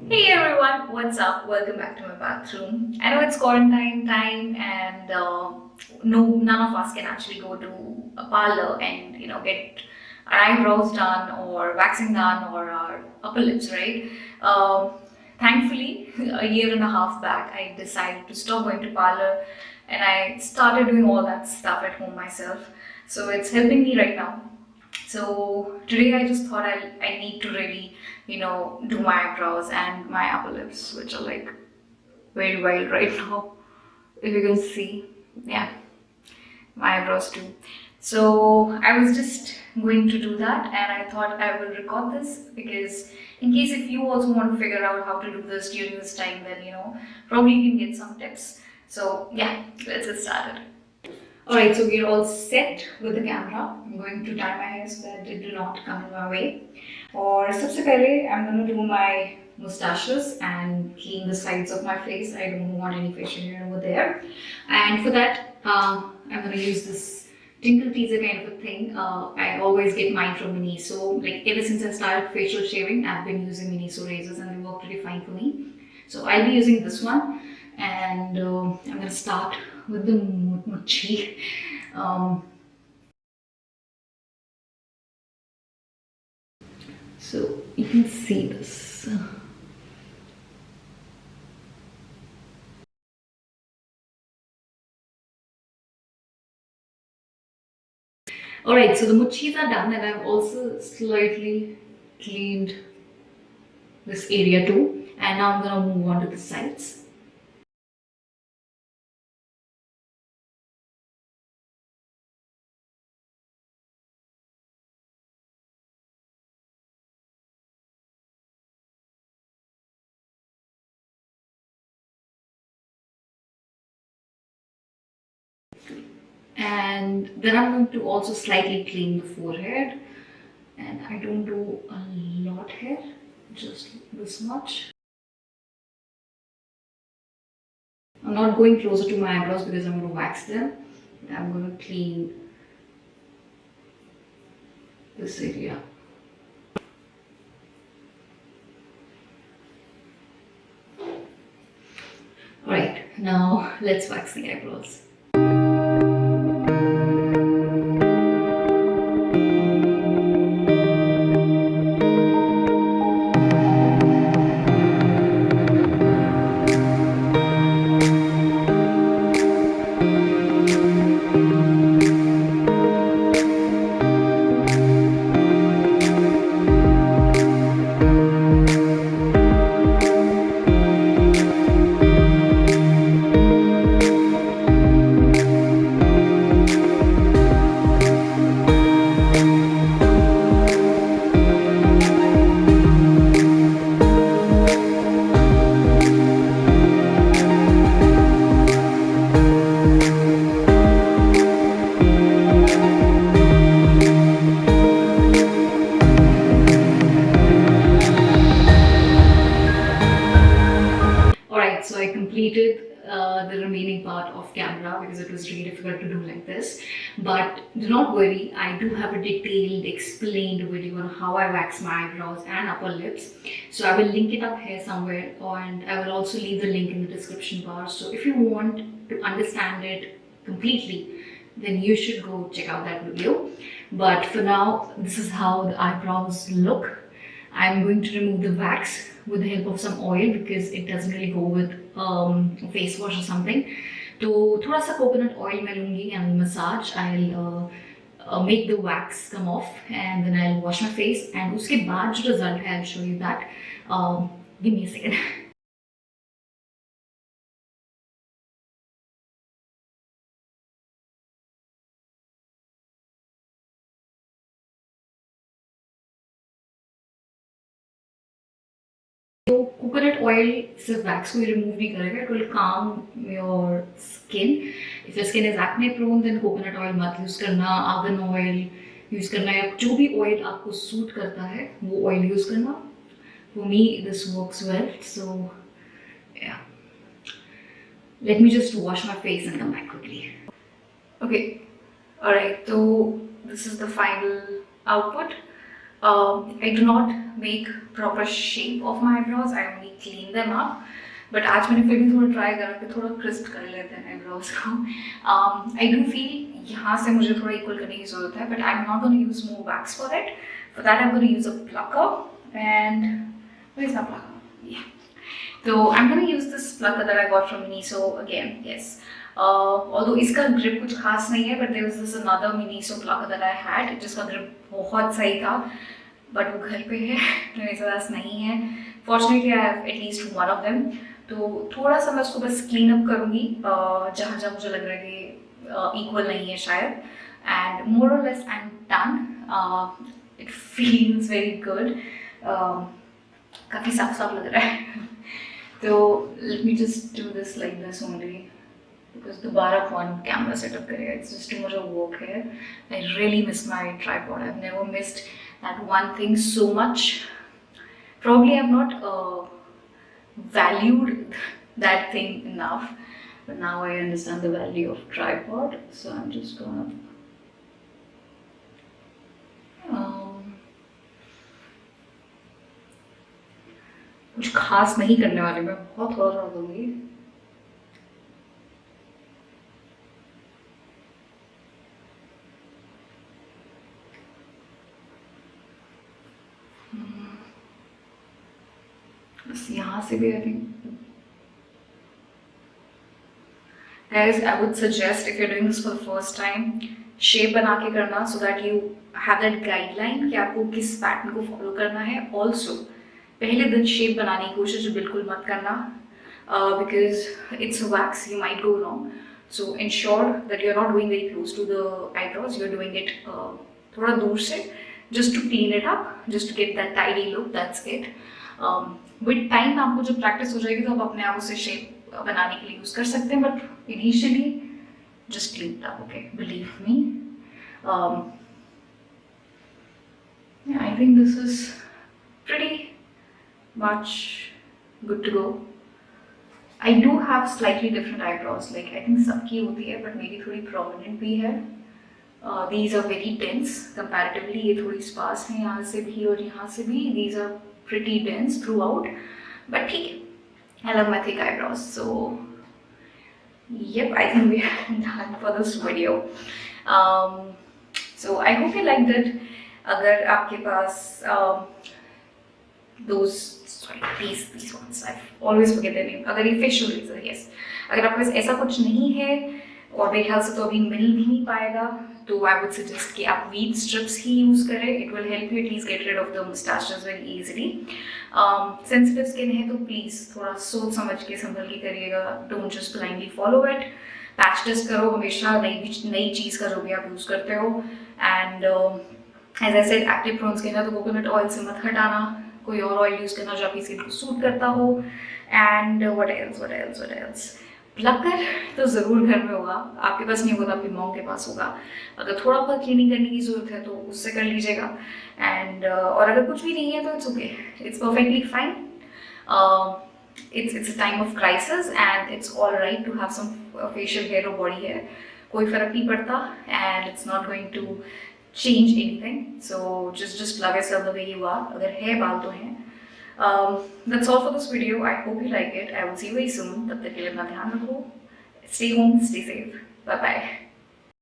Hey everyone, what's up? Welcome back to my bathroom. I know it's quarantine time and none of us can actually go to a parlor and get our eyebrows done or waxing done or our upper lips, right? Thankfully, a year and a half back, I decided to stop going to parlor and I started doing all that stuff at home myself. So it's helping me right now. So today I just thought I need to really, do my eyebrows and my upper lips, which are like very wild right now. If you can see, yeah, my eyebrows too. So I was just going to do that, and I thought I will record this because in case if you also want to figure out how to do this during this time, then probably you can get some tips. So yeah, let's get started. Alright, so we're all set with the camera. I'm going to tie my hair so that it do not come in my way. Or सबसे पहले I'm going to do my mustaches and clean the sides of my face. I don't want any facial hair over there. And for that, I'm going to use this tinkle teaser kind of a thing. I always get mine from Miniso. Like ever since I started facial shaving, I've been using Miniso razors and they work pretty fine for me. So I'll be using this one, and I'm going to start with the mochi. So you can see this. Alright, so the mochis are done, and I've also slightly cleaned this area too. And now I'm going to move on to the sides. And then I'm going to also slightly clean the forehead, and I don't do a lot here, just this much. I'm not going closer to my eyebrows because I'm going to wax them. I'm going to clean this area. Alright, now let's wax the eyebrows. So I completed the remaining part of camera because it was really difficult to do like this. But do not worry, I do have a detailed explained video on how I wax my eyebrows and upper lips. So I will link it up here somewhere, and I will also leave the link in the description bar. So if you want to understand it completely, then you should go check out that video. But for now, this is how the eyebrows look. I'm going to remove the wax with the help of some oil because it doesn't really go with face wash or something. तो थोड़ा सा coconut oil मैं लूँगी and massage. I'll make the wax come off and then I'll wash my face, and उसके बाद जो result है I'll show you that. Give me a second. तो coconut oil सिर्फ wax को remove नहीं करेगा, it will calm your skin. If your skin is acne prone, then coconut oil मत use करना, argan oil use करना, या जो भी oil आपको suit करता है वो oil use करना. For me, this works well. So yeah, let me just wash my face and come back quickly. Okay, alright. So this is the final output. I do not make proper shape of my eyebrows. I only clean them up. But आज मैंने फिर भी थोड़ा try करा कि थोड़ा crisp कर लेते हैं आईब्रोज को. आई डू फील यहाँ से मुझे थोड़ा इक्वल करने की जरूरत है, but I am not gonna use more wax for that. For that I am gonna use a Plucker and where is my plucker? Yeah. So I'm gonna use this plucker that I got from Miniso again. Yes. Although इसका grip कुछ खास नहीं है, but there was this another Miniso plucker that I had जिसका grip बहुत सही था, but वो घर पे है मेरे पास नहीं है. Fortunately I have at least one of them. तो थोड़ा सा मैं उसको बस क्लीन अप करूँगी जहाँ जहाँ मुझे लग रहा है कि इक्वल नहीं है शायद. And more or less I am done. It feels very good. काफ़ी साफ साफ लग रहा है. तो let me just do this like this only because दोबारा कौन कैमरा सेटअप करेगा. It's just too much of work है. I really miss my tripod. I have never missed that one thing so much. Probably I have not valued that thing enough, but now I understand the value of tripod. So I'm just gonna कुछ खास नहीं करने वाली मैं. बहुत थोड़ा थोड़ा दूंगी. बस यहाँ से भी I think. Guys, I would suggest if you're doing this for the first time, shape बना के करना so that you have that guideline कि आपको किस पैटर्न को फॉलो करना है. ऑल्सो पहले दिन शेप बनाने की कोशिश बिल्कुल मत करना because it's wax, you might go wrong. So ensure that you're not going very close to the eyebrows. You're doing it थोड़ा दूर से just to clean it up, just to get that tidy look. That's it. With time आपको जब practice हो जाएगी तो आप अपने आप उसे शेप बनाने के लिए यूज़ कर सकते हैं. But initially just clean it up. Okay, believe me. I think this is pretty much good to go. I do have slightly different eyebrows. Like I think सबकी होती है बट मेरी थोड़ी प्रोमिनेंट भी है. These are very dense comparatively. ये थोड़ी sparse हैं यहाँ से भी और यहाँ से भी. These are pretty dense throughout, but ठीक है. I love my thick eyebrows. So yep, I think we are done for this video. So I hope you liked it. अगर आपके पास these ones, I always forget their name. अगर ये facial razor, yes, अगर आपके पास ऐसा कुछ नहीं है और मेरे ख्याल से तो अभी मिल भी नहीं पाएगा, तो आई वुड सजेस्ट कि आप वीट स्ट्रिप्स ही यूज़ करें. It will help you at least get rid of the moustaches very easily. Sensitive skin है तो प्लीज़ थोड़ा सोच समझ के संभल के करिएगा. Don't just blindly follow it. Patch test करो हमेशा नई चीज़ का जो भी आप यूज़ करते हो. And as I said, active prone skin है तो कोकोनट ऑयल से मत हटाना. कोई और ऑयल यूज़ करना जो आपकी स्किन को सूट करता हो. एंड व्हाट एल्स प्लकर तो ज़रूर घर में होगा. आपके पास नहीं होगा तो आपकी मॉम के पास होगा. अगर थोड़ा बहुत क्लीनिंग करने की ज़रूरत है तो उससे कर लीजिएगा. एंड और अगर कुछ भी नहीं है तो it's okay. It's perfectly fine. it's a time of crisis and it's all right to have some facial hair or body hair. कोई फर्क नहीं पड़ता and it's not going to change anything. So just love yourself the way you are. अगर है बाल तो हैं. That's all for this video. I hope you like it. I will see you very soon. तब तक के लिए अपना ध्यान रखो. Stay home, stay safe. Bye bye.